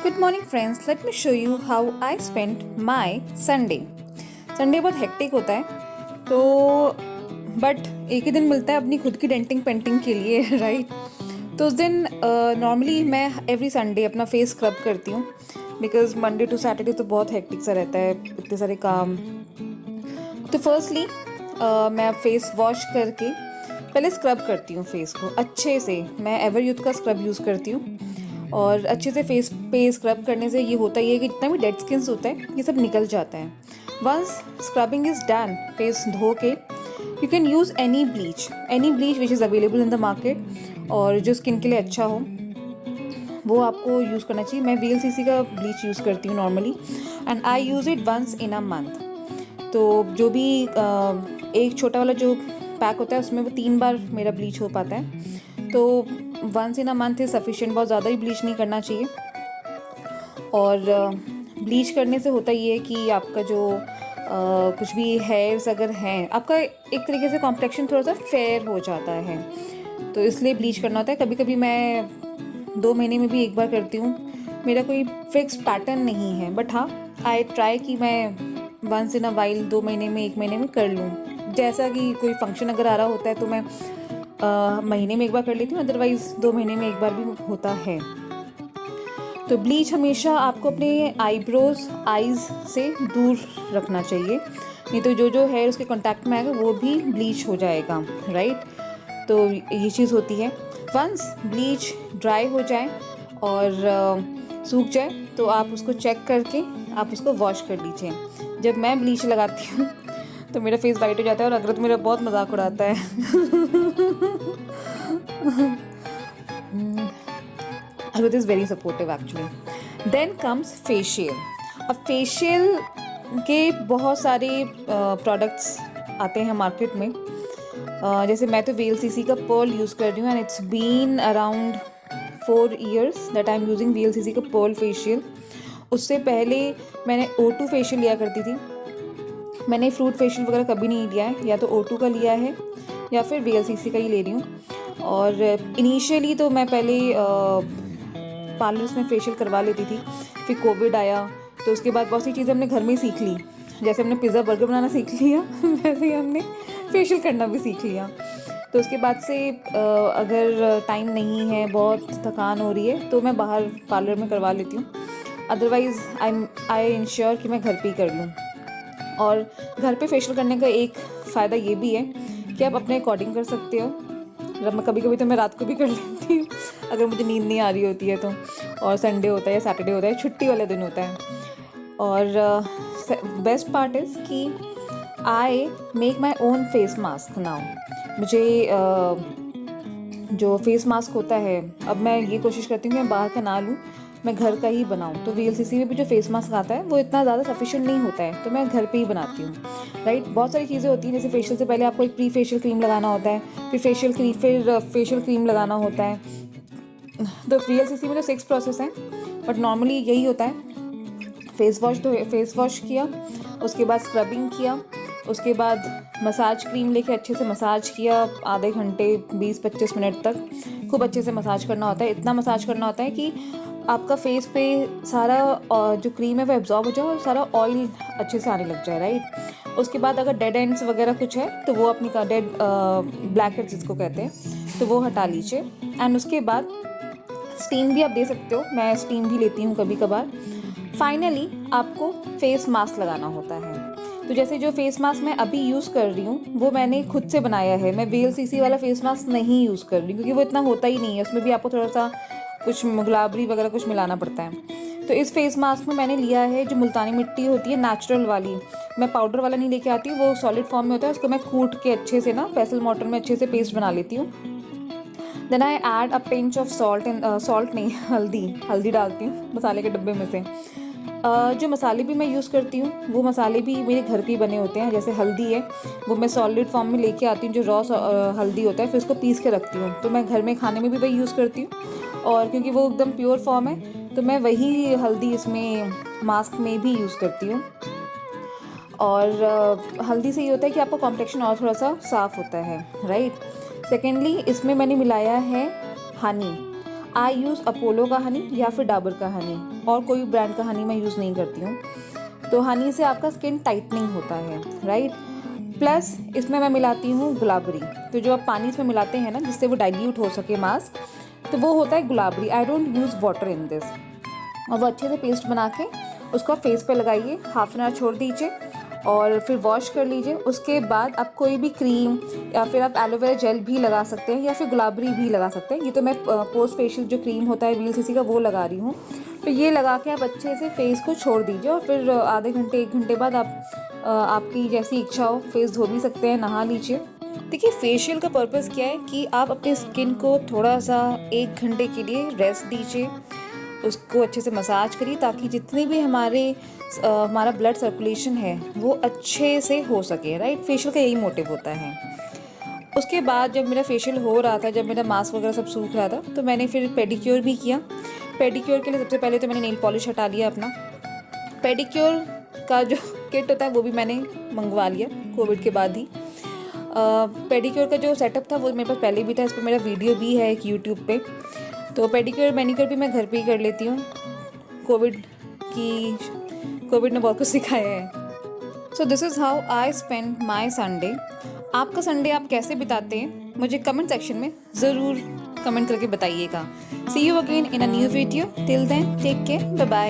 Good morning friends, let me show you how I spent my Sunday. Sunday बहुत hectic होता है तो but एक ही दिन मिलता है अपनी खुद की डेंटिंग पेंटिंग के लिए राइट। तो उस दिन नॉर्मली मैं एवरी संडे अपना फेस स्क्रब करती हूँ बिकॉज मंडे टू सैटरडे तो बहुत हेक्टिक सा रहता है, इतने सारे काम। तो फर्स्टली मैं फेस वॉश करके पहले स्क्रब करती हूँ फेस को अच्छे से। मैं एवर यूथ का स्क्रब यूज़ करती हूँ और अच्छे से फेस पे स्क्रब करने से ये होता ही है कि जितना भी डेड स्किन्स होता है ये सब निकल जाता है। Once scrubbing is done, face धो के you can use any bleach which is available in the market और जो स्किन के लिए अच्छा हो वो आपको यूज़ करना चाहिए। मैं VLCC का ब्लीच यूज़ करती हूँ normally and I use it once in a month. तो जो भी एक छोटा वाला जो पैक होता है उसमें वो 3 बार मेरा ब्लीच हो पाता है। तो once in a month is sufficient, बहुत ज़्यादा ही ब्लीच नहीं करना चाहिए। और ब्लीच करने से होता ये है कि आपका जो कुछ भी हेयर्स अगर हैं, आपका एक तरीके से कॉम्प्लेक्शन थोड़ा सा फेयर हो जाता है, तो इसलिए ब्लीच करना होता है। कभी कभी मैं 2 महीने में भी एक बार करती हूँ। मेरा कोई फिक्स पैटर्न नहीं है बट हाँ आई ट्राई कि मैं वंस इन अ वाइल 2 महीने में 1 महीने में कर लूँ। जैसा कि कोई फंक्शन अगर आ रहा होता है तो मैं महीने में एक बार कर लेती हूँ, अदरवाइज़ 2 महीने में एक बार भी होता है। तो ब्लीच हमेशा आपको अपने आईज से दूर रखना चाहिए, नहीं तो जो हेयर उसके कांटेक्ट में आएगा वो भी ब्लीच हो जाएगा राइट। तो ये चीज़ होती है। वंस ब्लीच ड्राई हो जाए और सूख जाए तो आप उसको चेक करके आप उसको वॉश कर लीजिए। जब मैं ब्लीच लगाती हूँ तो मेरा फेस वाइट हो जाता है और अगर तो मेरा बहुत मजाक उड़ाता है Agarth is very supportive actually. Then comes facial. अब फेशियल के बहुत सारे प्रोडक्ट्स आते हैं मार्केट में। जैसे मैं तो VLCC का पर्ल यूज़ कर रही हूँ and it's been around 4 years that I am using VLCC का पर्ल फेशियल। उससे पहले मैंने O2 फेशियल लिया करती थी। मैंने फ्रूट फेशियल वगैरह कभी नहीं लिया है, या तो O2 का लिया है या फिर VLCC का ही ले रही हूँ। और इनिशियली तो मैं पहले पार्लर्स में फेशियल करवा लेती थी, फिर कोविड आया तो उसके बाद बहुत सी चीज़ें हमने घर में ही सीख ली। जैसे हमने पिज़्ज़ा बर्गर बनाना सीख लिया वैसे ही हमने फेशियल करना भी सीख लिया। तो उसके बाद से अगर टाइम नहीं है, बहुत थकान हो रही है तो मैं बाहर पार्लर में करवा लेती हूँ, अदरवाइज़ आई इंश्योर कि मैं घर पे ही कर लूँ। और घर पे फेशियल करने का एक फ़ायदा ये भी है कि आप अपने अकॉर्डिंग कर सकते हो। कभी कभी तो मैं रात को भी कर लेती हूँ अगर मुझे नींद नहीं आ रही होती है तो, और संडे होता है या सैटरडे होता है, छुट्टी वाले दिन होता है। और बेस्ट पार्ट इज़ कि I make my own face mask now. मुझे जो फेस मास्क होता है, अब मैं ये कोशिश करती हूँ कि मैं बाहर का ना लूँ, मैं घर का ही बनाऊँ। तो VLCC में भी जो फेस मास्क आता है वो इतना ज़्यादा सफिशिएंट नहीं होता है, तो मैं घर पे ही बनाती हूँ राइट। बहुत सारी चीज़ें होती हैं, जैसे फेशियल से पहले आपको एक प्री फेशियल क्रीम लगाना होता है, फिर फेशियल क्रीम लगाना होता है। तो VLCC में तो 6 प्रोसेस हैं बट नॉर्मली यही होता है। फेस वॉश किया, उसके बाद स्क्रबिंग किया, उसके बाद मसाज क्रीम लेके अच्छे से मसाज किया आधे घंटे 20-25 मिनट तक। खूब अच्छे से मसाज करना होता है, इतना मसाज करना होता है कि आपका फेस पे सारा जो क्रीम है वो एब्जॉर्ब हो जाए और सारा ऑयल अच्छे से आने लग जाए राइट। उसके बाद अगर डेड एंड्स वगैरह कुछ है तो वो अपनी डेड ब्लैक हेड्स जिसको कहते हैं तो वो हटा लीजिए। एंड उसके बाद स्टीम भी आप दे सकते हो, मैं स्टीम भी लेती हूँ कभी कभार। फाइनली आपको फेस मास्क लगाना होता है। तो जैसे जो फेस मास्क मैं अभी यूज़ कर रही हूँ वो मैंने खुद से बनाया है। मैं VLCC वाला फेस मास्क नहीं यूज़ कर रही क्योंकि वो इतना होता ही नहीं है, उसमें भी आपको थोड़ा सा कुछ गुलाबरी वगैरह कुछ मिलाना पड़ता है। तो इस फेस मास्क में मैंने लिया है जो मुल्तानी मिट्टी होती है नेचुरल वाली। मैं पाउडर वाला नहीं लेके आती हूँ, वो सॉलिड फॉर्म में होता है, उसको मैं कूट के अच्छे से ना पेसल मोटर में अच्छे से पेस्ट बना लेती हूँ। Then I add a pinch of salt salt नहीं हल्दी डालती हूँ मसाले के डब्बे में से। जो मसाले भी मैं यूज़ करती हूँ वो मसाले भी मेरे घर के ही बने होते हैं। जैसे हल्दी है वो मैं सॉलिड फॉर्म में लेके आती हूँ, जो रॉ हल्दी होता है, फिर उसको पीस के रखती हूँ। तो मैं घर में खाने में भी वही यूज़ करती हूँ, और क्योंकि वो एकदम प्योर फॉर्म है तो मैं वही हल्दी इसमें मास्क में भी यूज़ करती हूँ। और हल्दी से ये होता है कि आपका कॉम्प्लेक्शन और थोड़ा सा साफ़ होता है राइट। सेकेंडली इसमें मैंने मिलाया है हनी। आई यूज़ अपोलो का हनी या फिर डाबर का हनी, और कोई ब्रांड का हनी मैं यूज़ नहीं करती हूँ। तो हनी से आपका स्किन टाइटनिंग होता है, राइट। प्लस इसमें मैं मिलाती हूँ गुलाबरी। तो जो आप पानी इसमें मिलाते हैं ना, जिससे वो डाइल्यूट हो सके मास्क, तो वो होता है Gulabari. I don't use water in this. और वो अच्छे से पेस्ट बना के उसको फेस पे लगाइए, हाफ एन आवर छोड़ दीजिए और फिर वॉश कर लीजिए। उसके बाद आप कोई भी क्रीम या फिर आप एलोवेरा जेल भी लगा सकते हैं या फिर गुलाबरी भी लगा सकते हैं। ये तो मैं पोस्ट फेशियल जो क्रीम होता है VLCC का, वो लगा रही हूँ। तो ये लगा के आप अच्छे से फेस को छोड़ दीजिए और फिर आधे घंटे 1 घंटे बाद आप आपकी जैसी इच्छा हो फेस धो भी सकते हैं, नहा लीजिए। देखिए, फेशियल का पर्पज़ क्या है कि आप अपने स्किन को थोड़ा सा 1 घंटे के लिए रेस्ट दीजिए, उसको अच्छे से मसाज करिए, ताकि जितनी भी हमारा ब्लड सर्कुलेशन है वो अच्छे से हो सके, राइट। फेशियल का यही मोटिव होता है। उसके बाद जब मेरा फेशियल हो रहा था, जब मेरा मास्क वगैरह सब सूख रहा था, तो मैंने फिर पेडिक्योर भी किया। पेडिक्योर के लिए सबसे पहले तो मैंने नेल पॉलिश हटा लिया अपना। पेडिक्योर का जो किट होता है वो भी मैंने मंगवा लिया कोविड के बाद ही। पेडिक्योर का जो सेटअप था वो मेरे पास पहले भी था, इस पर मेरा वीडियो भी है एक यूट्यूब पे। तो पेडिक्योर मैनिक्योर भी मैं घर पे ही कर लेती हूँ। कोविड ने बहुत कुछ सिखाया है। So this is how I spend my Sunday. आपका संडे आप कैसे बिताते हैं, मुझे कमेंट सेक्शन में ज़रूर कमेंट करके बताइएगा। See you again in a new video. Till then take care, bye bye.